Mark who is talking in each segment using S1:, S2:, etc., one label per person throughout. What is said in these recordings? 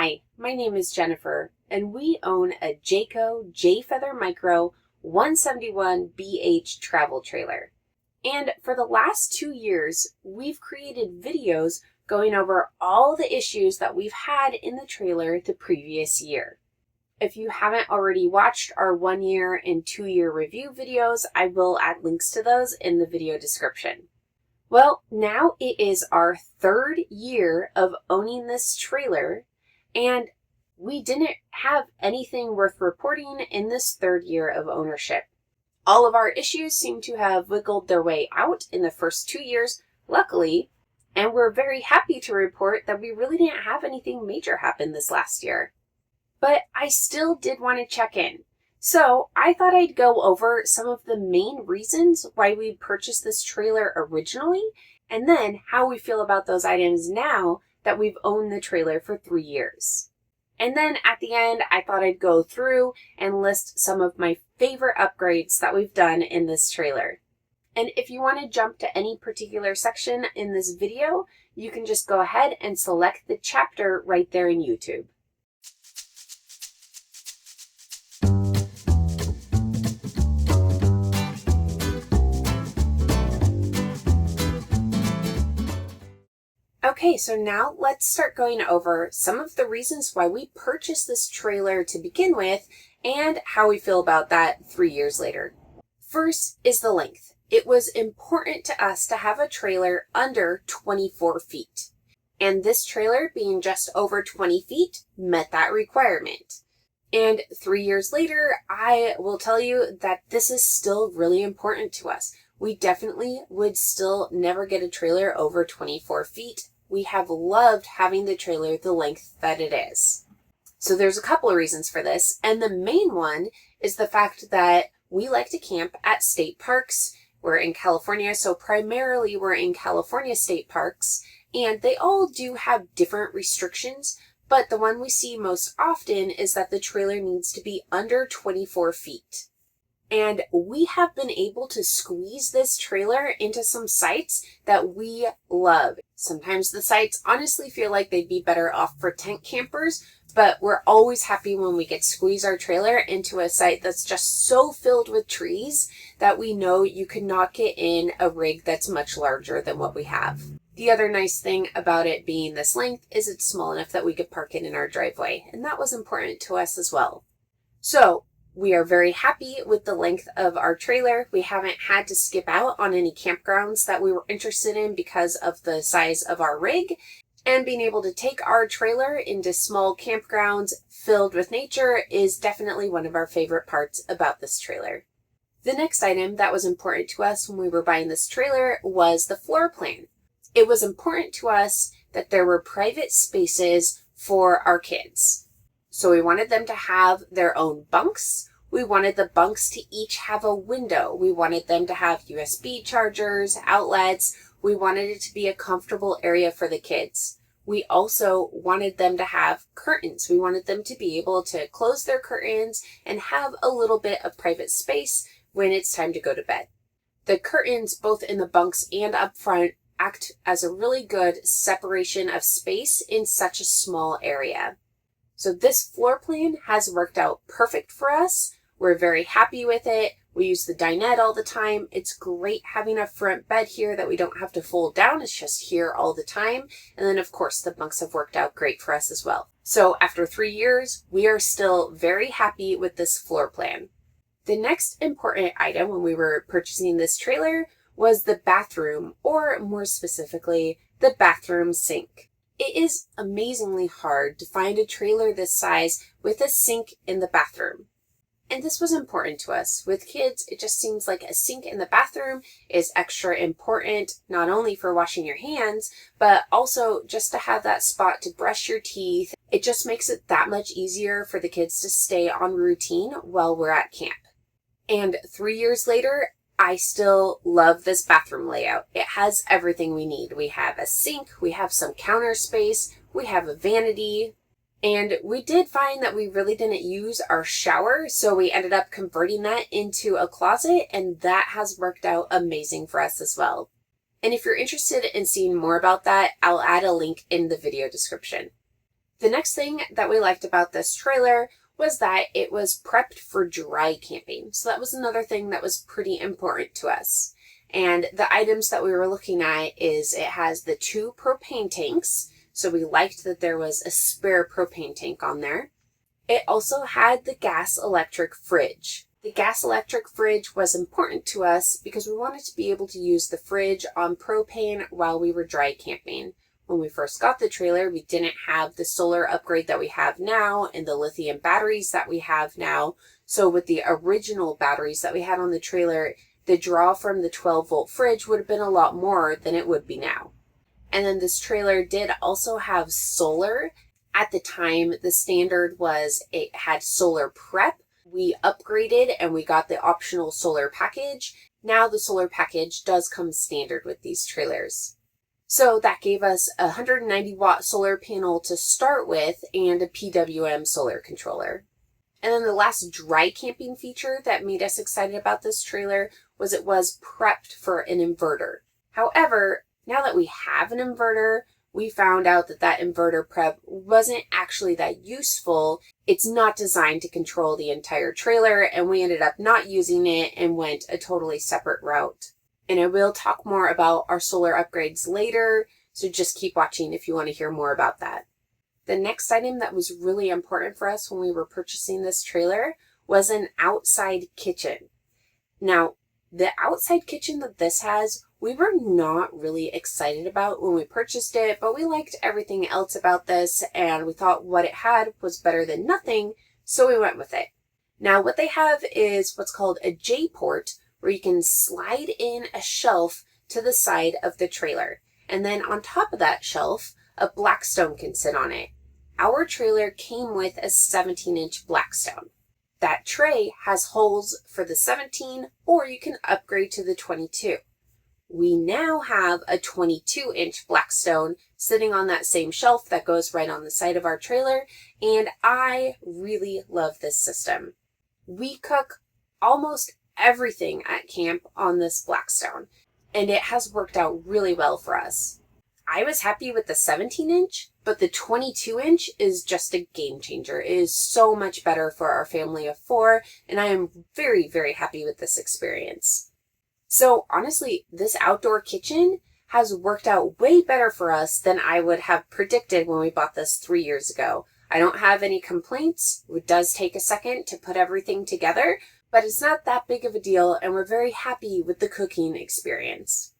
S1: Hi, my name is Jennifer, and we own a Jayco Jay Feather Micro 171BH travel trailer. And for the last 2 years, we've created videos going over all the issues that we've had in the trailer the previous year. If you haven't already watched our 1 year and 2 year review videos, I will add links to those in the video description. Well, now it is our 3rd year of owning this trailer, and we didn't have anything worth reporting in this 3rd year of ownership. All of our issues seem to have wiggled their way out in the first 2 years, luckily, and we're very happy to report that we really didn't have anything major happen this last year. But I still did want to check in. So I thought I'd go over some of the main reasons why we purchased this trailer originally, and then how we feel about those items now that we've owned the trailer for 3 years. And then at the end, I thought I'd go through and list some of my favorite upgrades that we've done in this trailer. And if you want to jump to any particular section in this video, you can just go ahead and select the chapter right there in YouTube. Okay, so now let's start going over some of the reasons why we purchased this trailer to begin with and how we feel about that 3 years later. First is the length. It was important to us to have a trailer under 24 feet. And this trailer, being just over 20 feet, met that requirement. And 3 years later, I will tell you that this is still really important to us. We definitely would still never get a trailer over 24 feet. We have loved having the trailer the length that it is. So there's a couple of reasons for this, and the main one is the fact that we like to camp at state parks. We're in California, so primarily we're in California state parks, and they all do have different restrictions, but the one we see most often is that the trailer needs to be under 24 feet. And we have been able to squeeze this trailer into some sites that we love. Sometimes the sites honestly feel like they'd be better off for tent campers, but we're always happy when we get squeeze our trailer into a site that's just so filled with trees that we know you could not get in a rig that's much larger than what we have. The other nice thing about it being this length is it's small enough that we could park it in our driveway, and that was important to us as well. So we are very happy with the length of our trailer. We haven't had to skip out on any campgrounds that we were interested in because of the size of our rig. And being able to take our trailer into small campgrounds filled with nature is definitely one of our favorite parts about this trailer. The next item that was important to us when we were buying this trailer was the floor plan. It was important to us that there were private spaces for our kids. So we wanted them to have their own bunks. We wanted the bunks to each have a window. We wanted them to have USB chargers, outlets. We wanted it to be a comfortable area for the kids. We also wanted them to have curtains. We wanted them to be able to close their curtains and have a little bit of private space when it's time to go to bed. The curtains, both in the bunks and up front, act as a really good separation of space in such a small area. So this floor plan has worked out perfect for us. We're very happy with it. We use the dinette all the time. It's great having a front bed here that we don't have to fold down. It's just here all the time. And then of course the bunks have worked out great for us as well. So after 3 years, we are still very happy with this floor plan. The next important item when we were purchasing this trailer was the bathroom, or more specifically, the bathroom sink. It is amazingly hard to find a trailer this size with a sink in the bathroom. And this was important to us. With kids, it just seems like a sink in the bathroom is extra important, not only for washing your hands, but also just to have that spot to brush your teeth. It just makes it that much easier for the kids to stay on routine while we're at camp. And 3 years later, I still love this bathroom layout. It has everything we need. We have a sink, we have some counter space, we have a vanity, and we did find that we really didn't use our shower, so we ended up converting that into a closet, and that has worked out amazing for us as well. And if you're interested in seeing more about that, I'll add a link in the video description. The next thing that we liked about this trailer was that it was prepped for dry camping. So that was another thing that was pretty important to us. And the items that we were looking at is it has the 2 propane tanks. So we liked that there was a spare propane tank on there. It also had the gas electric fridge. The gas electric fridge was important to us because we wanted to be able to use the fridge on propane while we were dry camping. When we first got the trailer, we didn't have the solar upgrade that we have now and the lithium batteries that we have now. So with the original batteries that we had on the trailer, the draw from the 12-volt fridge would have been a lot more than it would be now. And then this trailer did also have solar. At the time, the standard was it had solar prep. We upgraded and we got the optional solar package. Now the solar package does come standard with these trailers. So that gave us a 190-watt solar panel to start with and a PWM solar controller. And then the last dry camping feature that made us excited about this trailer was it was prepped for an inverter. However, now that we have an inverter, we found out that that inverter prep wasn't actually that useful. It's not designed to control the entire trailer, and we ended up not using it and went a totally separate route. And I will talk more about our solar upgrades later, so just keep watching if you want to hear more about that. The next item that was really important for us when we were purchasing this trailer was an outside kitchen. Now, the outside kitchen that this has, we were not really excited about when we purchased it, but we liked everything else about this, and we thought what it had was better than nothing, so we went with it. Now, what they have is what's called a J-port, where you can slide in a shelf to the side of the trailer. And then on top of that shelf, a Blackstone can sit on it. Our trailer came with a 17-inch Blackstone. That tray has holes for the 17, or you can upgrade to the 22. We now have a 22-inch Blackstone sitting on that same shelf that goes right on the side of our trailer, and I really love this system. We cook almost everything at camp on this Blackstone, and it has worked out really well for us. I was happy with the 17-inch, but the 22-inch is just a game changer. It is so much better for our family of 4, and I am very, very happy with this experience. So honestly, this outdoor kitchen has worked out way better for us than I would have predicted when we bought this 3 years ago. I don't have any complaints. It does take a second to put everything together, but it's not that big of a deal, and we're very happy with the cooking experience.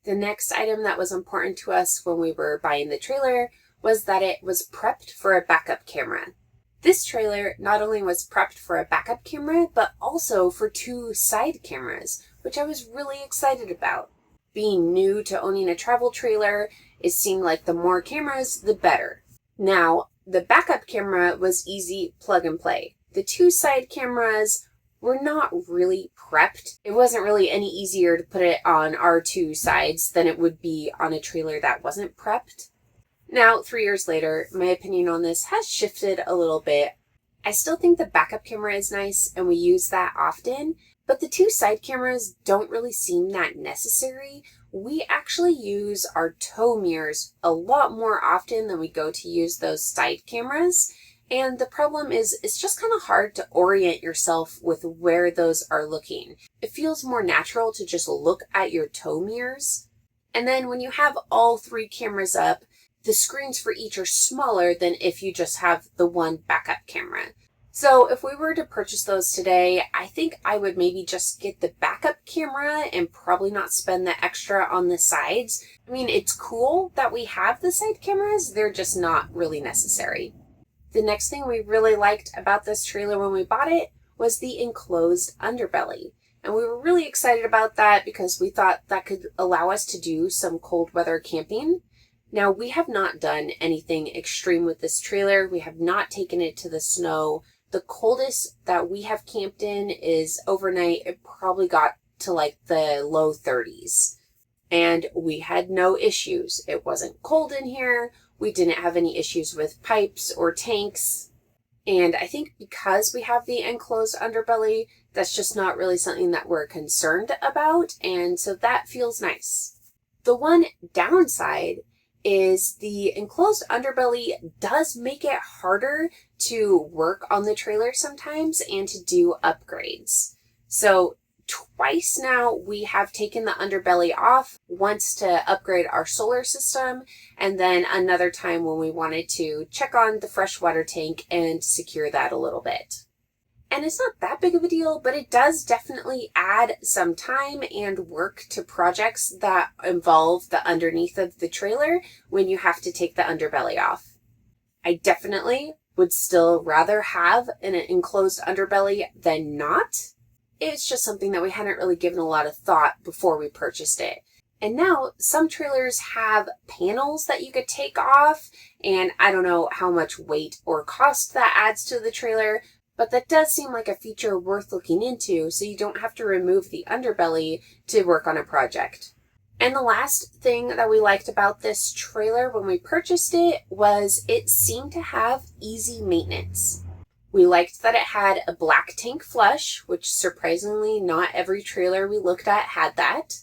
S1: The next item that was important to us when we were buying the trailer was that it was prepped for a backup camera. This trailer not only was prepped for a backup camera, but also for 2 side cameras, which I was really excited about. Being new to owning a travel trailer, it seemed like the more cameras, the better. Now, the backup camera was easy plug and play. The 2 side cameras were not really prepped. It wasn't really any easier to put it on our 2 sides than it would be on a trailer that wasn't prepped. Now, 3 years later, my opinion on this has shifted a little bit. I still think the backup camera is nice and we use that often, but the 2 side cameras don't really seem that necessary. We actually use our tow mirrors a lot more often than we go to use those side cameras. And the problem is it's just kind of hard to orient yourself with where those are looking. It feels more natural to just look at your tow mirrors. And then when you have all 3 cameras up, the screens for each are smaller than if you just have the one backup camera. So if we were to purchase those today, I think I would maybe just get the backup camera and probably not spend the extra on the sides. I mean, it's cool that we have the side cameras, they're just not really necessary. The next thing we really liked about this trailer when we bought it was the enclosed underbelly. And we were really excited about that because we thought that could allow us to do some cold weather camping. Now, we have not done anything extreme with this trailer. We have not taken it to the snow. The coldest that we have camped in is overnight. It probably got to like the low 30s. And we had no issues. It wasn't cold in here. We didn't have any issues with pipes or tanks. And I think because we have the enclosed underbelly, that's just not really something that we're concerned about. And so that feels nice. The one downside is the enclosed underbelly does make it harder to work on the trailer sometimes and to do upgrades. So twice now we have taken the underbelly off, once to upgrade our solar system, and then another time when we wanted to check on the freshwater tank and secure that a little bit. And it's not that big of a deal, but it does definitely add some time and work to projects that involve the underneath of the trailer when you have to take the underbelly off. I definitely would still rather have an enclosed underbelly than not. It's just something that we hadn't really given a lot of thought before we purchased it. And now some trailers have panels that you could take off, and I don't know how much weight or cost that adds to the trailer, but that does seem like a feature worth looking into so you don't have to remove the underbelly to work on a project. And the last thing that we liked about this trailer when we purchased it was it seemed to have easy maintenance. We liked that it had a black tank flush, which surprisingly not every trailer we looked at had that.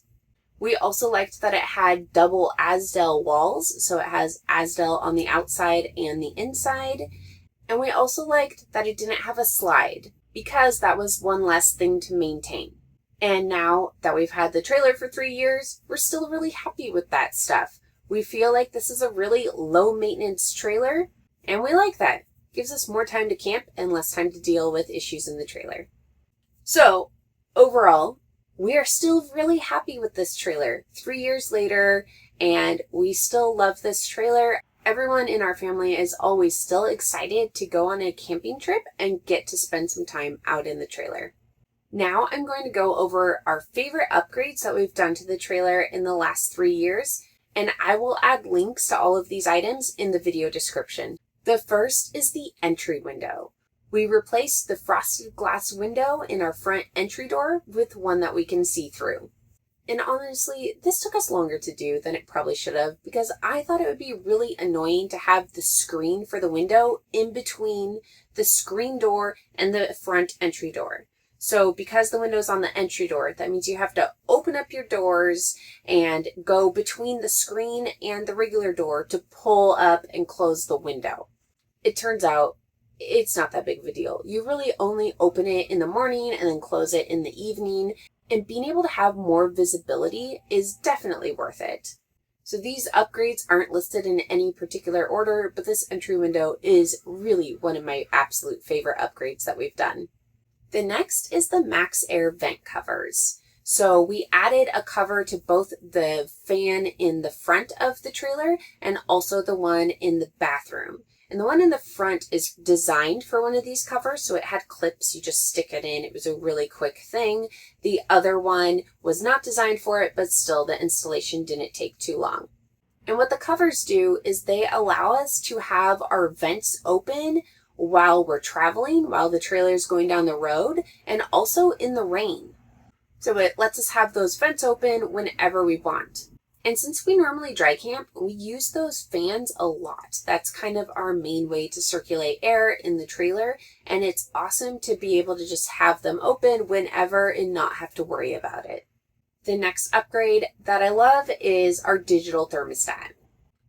S1: We also liked that it had double Azdel walls, so it has Azdel on the outside and the inside. And we also liked that it didn't have a slide, because that was one less thing to maintain. And now that we've had the trailer for 3 years, we're still really happy with that stuff. We feel like this is a really low maintenance trailer, and we like that. Gives us more time to camp and less time to deal with issues in the trailer. So, overall, we are still really happy with this trailer 3 years later, and we still love this trailer. Everyone in our family is always still excited to go on a camping trip and get to spend some time out in the trailer. Now I'm going to go over our favorite upgrades that we've done to the trailer in the last 3 years, and I will add links to all of these items in the video description. The first is the entry window. We replaced the frosted glass window in our front entry door with one that we can see through. And honestly, this took us longer to do than it probably should have because I thought it would be really annoying to have the screen for the window in between the screen door and the front entry door. So because the window's on the entry door, that means you have to open up your doors and go between the screen and the regular door to pull up and close the window. It turns out it's not that big of a deal. You really only open it in the morning and then close it in the evening. And being able to have more visibility is definitely worth it. So these upgrades aren't listed in any particular order, but this entry window is really one of my absolute favorite upgrades that we've done. The next is the MaxxAir vent covers. So we added a cover to both the fan in the front of the trailer and also the one in the bathroom. And the one in the front is designed for one of these covers, so it had clips, you just stick it in. It was a really quick thing. The other one was not designed for it, but still the installation didn't take too long. And what the covers do is they allow us to have our vents open while we're traveling, while the trailer is going down the road, and also in the rain. So it lets us have those vents open whenever we want. And since we normally dry camp, we use those fans a lot. That's kind of our main way to circulate air in the trailer, and it's awesome to be able to just have them open whenever and not have to worry about it. The next upgrade that I love is our digital thermostat.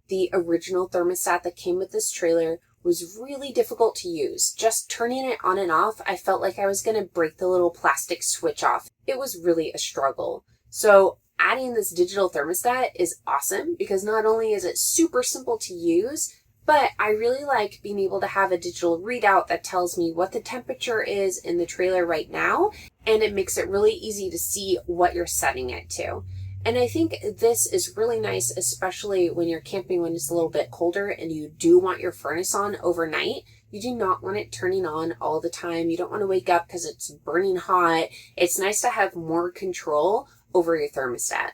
S1: The original thermostat that came with this trailer was really difficult to use. Just turning it on and off, I felt like I was going to break the little plastic switch off. It was really a struggle. So adding this digital thermostat is awesome because not only is it super simple to use, but I really like being able to have a digital readout that tells me what the temperature is in the trailer right now, and it makes it really easy to see what you're setting it to. And I think this is really nice, especially when you're camping when it's a little bit colder and you do want your furnace on overnight. You do not want it turning on all the time. You don't want to wake up because it's burning hot. It's nice to have more control over your thermostat.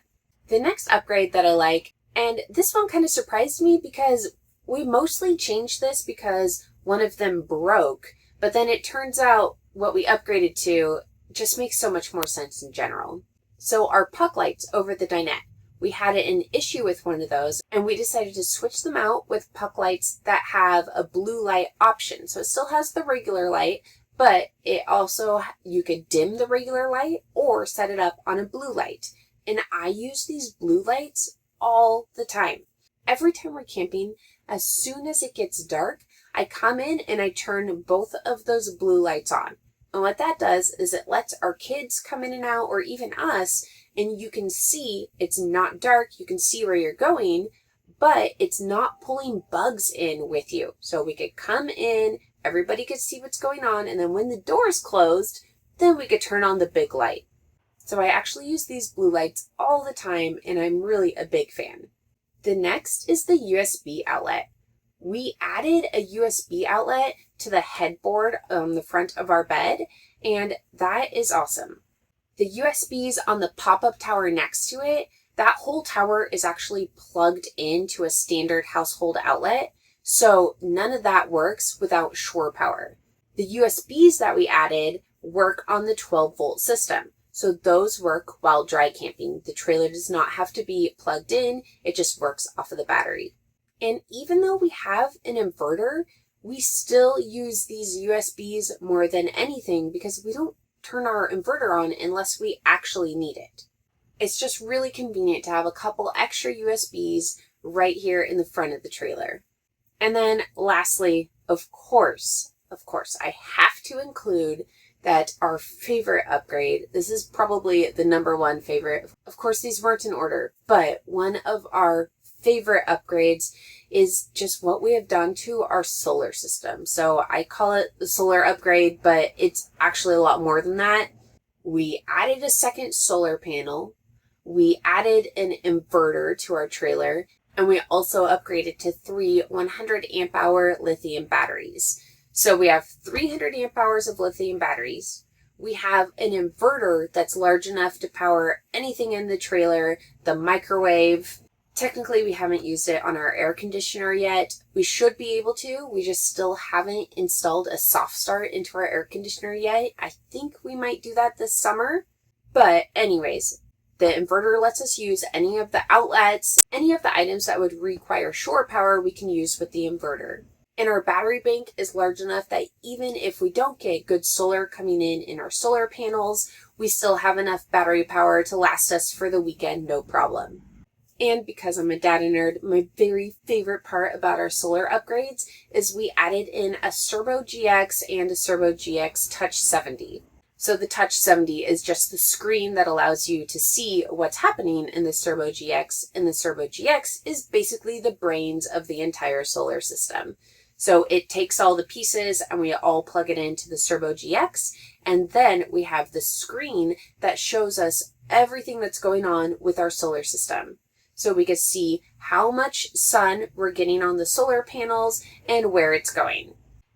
S1: The next upgrade that I like, and this one kind of surprised me because we mostly changed this because one of them broke, but then it turns out what we upgraded to just makes so much more sense in general. So our puck lights over the dinette, we had an issue with one of those and we decided to switch them out with puck lights that have a blue light option. So it still has the regular light, but it also, you could dim the regular light or set it up on a blue light. And I use these blue lights all the time. every time we're camping, as soon as it gets dark, I come in and I turn both of those blue lights on. And what that does is it lets our kids come in and out, or even us, and you can see it's not dark, you can see where you're going, but it's not pulling bugs in with you. So we could come in, everybody could see what's going on, and then when the door's closed, then we could turn on the big light. So I actually use these blue lights all the time, and I'm really a big fan. The next is the USB outlet. We added a USB outlet to the headboard on the front of our bed, and that is awesome. The USBs on the pop-up tower next to it, that whole tower is actually plugged into a standard household outlet, so none of that works without shore power. The USBs that we added work on the 12-volt system, so those work while dry camping. The trailer does not have to be plugged in, it just works off of the battery. And even though we have an inverter, we still use these USBs more than anything because we don't turn our inverter on unless we actually need it. It's just really convenient to have a couple extra USBs right here in the front of the trailer. And then lastly, of course, I have to include that our favorite upgrade, this is probably the number one favorite. Of course, these weren't in order, but one of our favorite upgrades is just what we have done to our solar system. So I call it the solar upgrade, but it's actually a lot more than that. We added a second solar panel, we added an inverter to our trailer, and we also upgraded to 3 100 amp hour lithium batteries. So we have 300 amp hours of lithium batteries. We have an inverter that's large enough to power anything in the trailer, the microwave. Technically, we haven't used it on our air conditioner yet. We should be able to. We just still haven't installed a soft start into our air conditioner yet. I think we might do that this summer. But anyways, the inverter lets us use any of the outlets, any of the items that would require shore power we can use with the inverter. And our battery bank is large enough that even if we don't get good solar coming in our solar panels, we still have enough battery power to last us for the weekend, no problem. And because I'm a data nerd, my very favorite part about our solar upgrades is we added in a Serbo GX and a Serbo GX Touch 70. So the Touch 70 is just the screen that allows you to see what's happening in the Serbo GX, and the Serbo GX is basically the brains of the entire solar system. So it takes all the pieces and we all plug it into the Serbo GX, and then we have the screen that shows us everything that's going on with our solar system. So we can see how much sun we're getting on the solar panels and where it's going.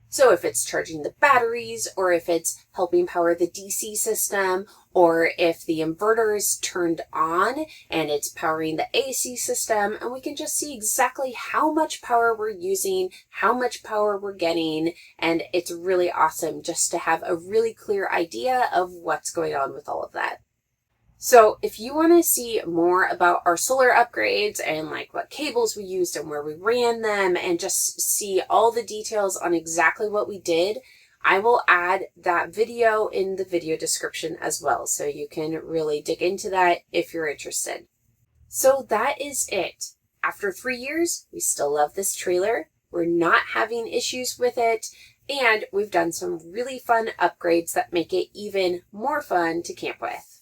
S1: So if it's charging the batteries, or if it's helping power the DC system, or if the inverter is turned on and it's powering the AC system, and we can just see exactly how much power we're using, how much power we're getting, and it's really awesome just to have a really clear idea of what's going on with all of that. So if you want to see more about our solar upgrades and like what cables we used and where we ran them and just see all the details on exactly what we did, I will add that video in the video description as well, so you can really dig into that if you're interested. So that is it. After 3 years, we still love this trailer. We're not having issues with it, and we've done some really fun upgrades that make it even more fun to camp with.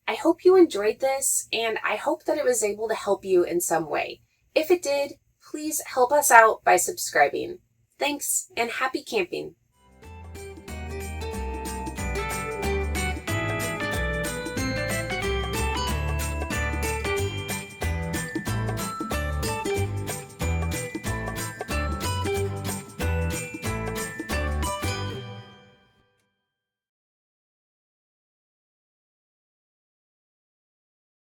S1: I hope you enjoyed this, and I hope that it was able to help you in some way. If it did, please help us out by subscribing. Thanks, and happy camping!